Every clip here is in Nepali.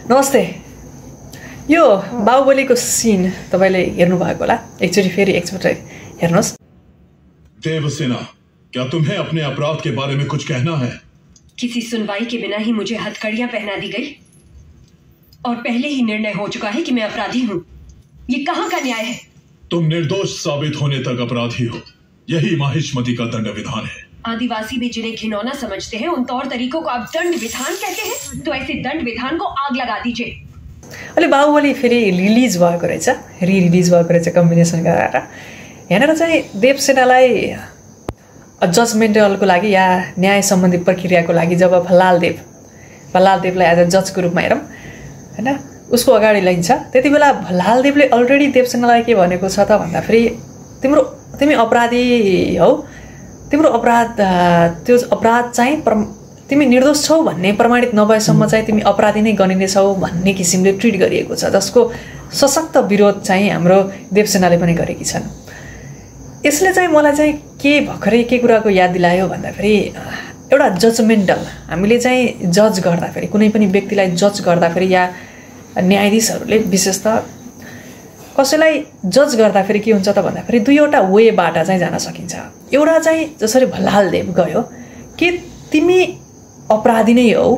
नमस्ते। यो बाहुबलीको सीन तपाईले हेर्नु भएको होला, एकचोटि फेरि एकचोटि हेर्नुस्। देवसेना, क्या तुम्हें अपने अपराध के बारे में कुछ कहना है? किसी सुनवाई के बिना ही मुझे हथकड़ियां पहना दी गई और पहले ही निर्णय हो चुका है कि मैं अपराधी हूँ। ये कहाँ का न्याय है? तुम निर्दोष साबित होने तक अपराधी हो, यही माहिष्मति का दंड विधान है। आदिवासी भी जिन्हें घिनौना समझते हैं उन तौर तरीकों को आप दंड विधान कहते हैं, तो ऐसे दंड विधान को आग लगा दीजिए। अहिले बाहुबली फेरि रिलिज भएको रहेछ, रिलिज भएको रहेछ कम्बिनेसन गरेर। यहाँनिर चाहिँ देवसेनालाई जजमेन्टलको लागि या न्याय सम्बन्धी प्रक्रियाको लागि जब भल्लालदेवलाई एज अ जजको रूपमा हेरौँ होइन, उसको अगाडि ल्याइन्छ, त्यति बेला भल्लालदेवले अलरेडी देवसेनालाई के भनेको छ त भन्दाखेरि तिमी अपराधी हौ, तिम्रो अपराध त्यो अपराध चाहिँ तिमी निर्दोष छौ भन्ने प्रमाणित नभएसम्म चाहिँ तिमी अपराधी नै गनिनेछौ भन्ने किसिमले ट्रिट गरिएको छ, जसको सशक्त विरोध चाहिँ हाम्रो देवसेनाले पनि गरेकी छन्। यसले चाहिँ मलाई चाहिँ के भर्खरै के कुराको याद दिलायो भन्दाखेरि एउटा जजमेन्टल, हामीले चाहिँ जज गर्दाखेरि कुनै पनि व्यक्तिलाई जज गर्दाखेरि या न्यायाधीशहरूले विशेष त कसैलाई जज गर्दाखेरि के हुन्छ त भन्दाखेरि दुईवटा वेबाट चाहिँ जान सकिन्छ। एउटा चाहिँ जसरी भल्लालदेव गयो कि तिमी अपराधी नै हौ,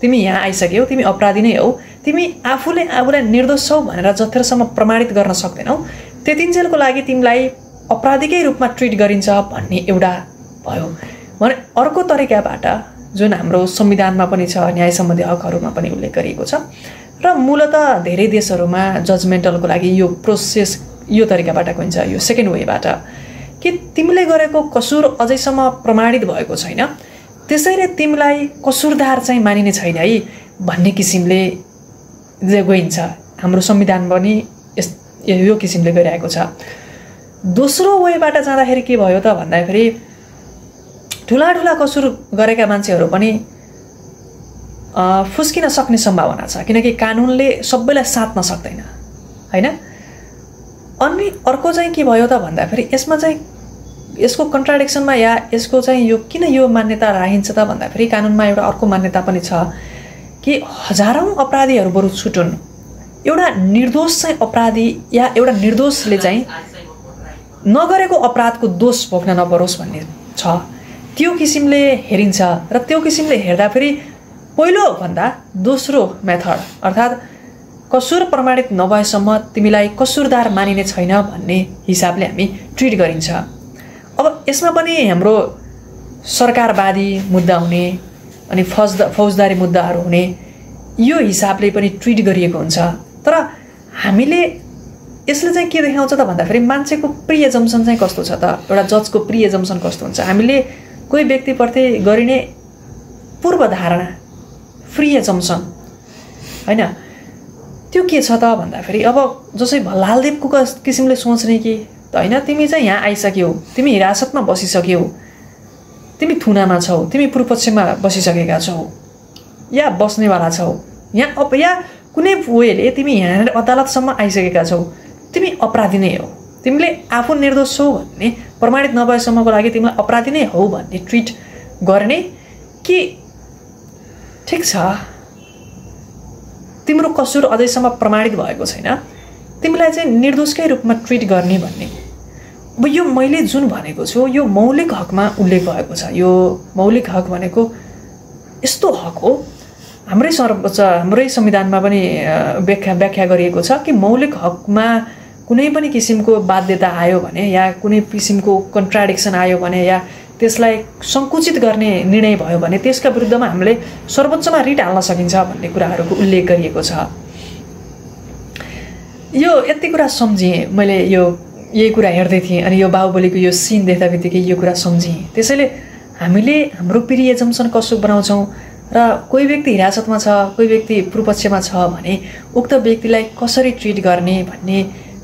तिमी यहाँ आइसक्यौ, तिमी अपराधी नै हौ, तिमी आफूलाई निर्दोष छौ भनेर जतिसम्म प्रमाणित गर्न सक्दैनौ त्यतिन्जेलको लागि तिमीलाई अपराधीकै रूपमा ट्रिट गरिन्छ भन्ने एउटा भयो भने अर्को तरिकाबाट जुन हाम्रो संविधानमा पनि छ, न्याय सम्बन्धी हकहरूमा पनि उल्लेख गरिएको छ र मूलतः धेरै देशहरूमा जजमेन्टलको लागि यो प्रोसेस यो तरिकाबाट हुन्छ, यो सेकेन्ड वेबाट कि तिमीले गरेको कसुर अझैसम्म प्रमाणित भएको छैन, त्यसैले तिमीलाई कसुरदार चाहिँ मानिने छैन है भन्ने किसिमले गइन्छ। हाम्रो संविधान पनि यो किसिमले गइरहेको छ। दोस्रो वेबाट जाँदाखेरि के भयो त भन्दाखेरि ठुला कसुर गरेका मान्छेहरू पनि फुस्किन सक्ने सम्भावना छ, किनकि कानुनले सबैलाई साट्न सक्दैन हैन। अनि अर्को चाहिँ के भयो त भन्दाखेरि यसमा चाहिँ यसको कन्ट्राडिक्सनमा या यसको चाहिँ यो किन यो मान्यता राखिन्छ त भन्दाखेरि कानुनमा एउटा अर्को मान्यता पनि छ कि हजारौं अपराधीहरू बरु छुटुन्, एउटा निर्दोष चाहिँ अपराधी या एउटा निर्दोषले चाहिँ नगरेको अपराधको दोष भोग्न नपरोस् भन्ने छ। त्यो किसिमले हेरिन्छ र त्यो किसिमले हेर्दाखेरि पहिलो भन्दा दोस्रो मेथड अर्थात् कसुर प्रमाणित नभएसम्म तिमीलाई कसुरदार मानिने छैन भन्ने हिसाबले हामी ट्रिट गरिन्छ। अब यसमा पनि हाम्रो सरकारवादी मुद्दा हुने अनि फौजदारी मुद्दाहरू हुने यो हिसाबले पनि ट्रिट गरिएको हुन्छ। तर हामीले यसले चाहिँ के देखाउँछ त भन्दाखेरि मान्छेको प्री एजम्पसन चाहिँ कस्तो छ त, एउटा जजको प्री एजम्पसन कस्तो हुन्छ, हामीले कोही व्यक्तिप्रति गरिने पूर्वधारणा फ्री एजम्पसन हैन, त्यो के छ त भन्दाखेरि अब जसै भल्लालदेवको किसिमले सोच्ने कि हैन तिमी चाहिँ यहाँ आइसक्यौ, तिमी हिरासतमा बसिसक्यौ, तिमी थुनामा छौ, तिमी पूर्वपक्षमा बसिसकेका छौ या बस्नेवाला छौ, यहाँ या कुनै वेले तिमी यहाँ अदालतसम्म आइसकेका छौ, तिमी अपराधी नै हौ, तिमीले आफू निर्दोष छौ भन्ने प्रमाणित नभएसम्मको लागि तिमीलाई अपराधी नै हौ भन्ने ट्रिट गर्ने कि ठीक छ तिम्रो कसुर अझैसम्म प्रमाणित भएको छैन, तिमीलाई चाहिँ निर्दोषकै रूपमा ट्रिट गर्ने भन्ने। अब यो मैले जुन भनेको छु यो मौलिक हकमा उल्लेख भएको छ। यो मौलिक हक भनेको यस्तो हक हो, हाम्रै संविधानमा पनि व्याख्या गरिएको छ कि मौलिक हकमा कुनै पनि किसिमको बाध्यता आयो भने या कुनै किसिमको कन्ट्राडिक्सन आयो भने या त्यसलाई संकुचित गर्ने निर्णय भयो भने त्यसका विरुद्धमा हामीले सर्वोच्चमा रिट हाल्न सकिन्छ भन्ने कुराहरूको उल्लेख गरिएको छ। यो यति कुरा सम्झिएँ मैले, यही कुरा हेर्दै थिएँ अनि यो बाहुबलीको यो सिन देख्दा बित्तिकै यो कुरा सम्झिएँ। त्यसैले हामीले हाम्रो प्री एजम्पसन कसो बनाउँछौँ र कोही व्यक्ति हिरासतमा छ, कोही व्यक्ति पूर्वपक्षमा छ भने उक्त व्यक्तिलाई कसरी ट्रिट गर्ने भन्ने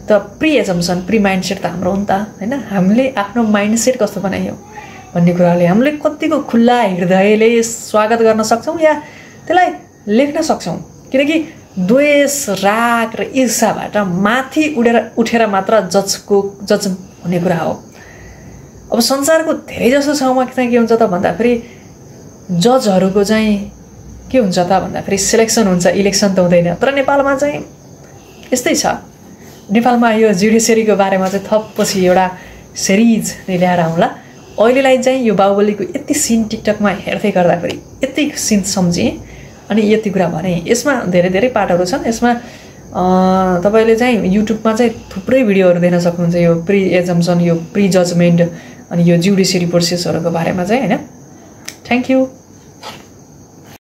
त प्री एजम्पसन प्री माइन्डसेट त हाम्रो हो नि त हैन। हामीले आफ्नो माइन्डसेट कस्तो बनायौँ भन्ने कुराले हामीले कतिको खुल्ला हृदयले स्वागत गर्न सक्छौँ या त्यसलाई लेख्न सक्छौँ, किनकि द्वेष राग र ईर्ष्याबाट माथि उठेर मात्र जज हुने कुरा हो। अब संसारको धेरै जसो ठाउँमा चाहिँ के हुन्छ त भन्दाखेरि जजहरूको चाहिँ के हुन्छ त भन्दाखेरि सिलेक्सन हुन्छ, इलेक्सन त हुँदैन। तर नेपालमा चाहिँ यस्तै छ। नेपालमा यो जुडिसियरीको बारेमा चाहिँ थप पछि एउटा सिरिज ल्याएर आउँला। अहिलेलाई चाहिँ यो बाहुबलीको यति सिन टिकटकमा हेर्दै गर्दाखेरि यति सिन सम्झेँ अनि यति कुरा भने। यसमा धेरै धेरै पार्टहरू छन्। यसमा तपाईँले चाहिँ युट्युबमा चाहिँ थुप्रै भिडियोहरू देख्न सक्नुहुन्छ यो प्री एजम्सन, यो प्री जजमेन्ट अनि यो जुडिसियरी प्रोसेसहरूको बारेमा चाहिँ हैन। Thank you.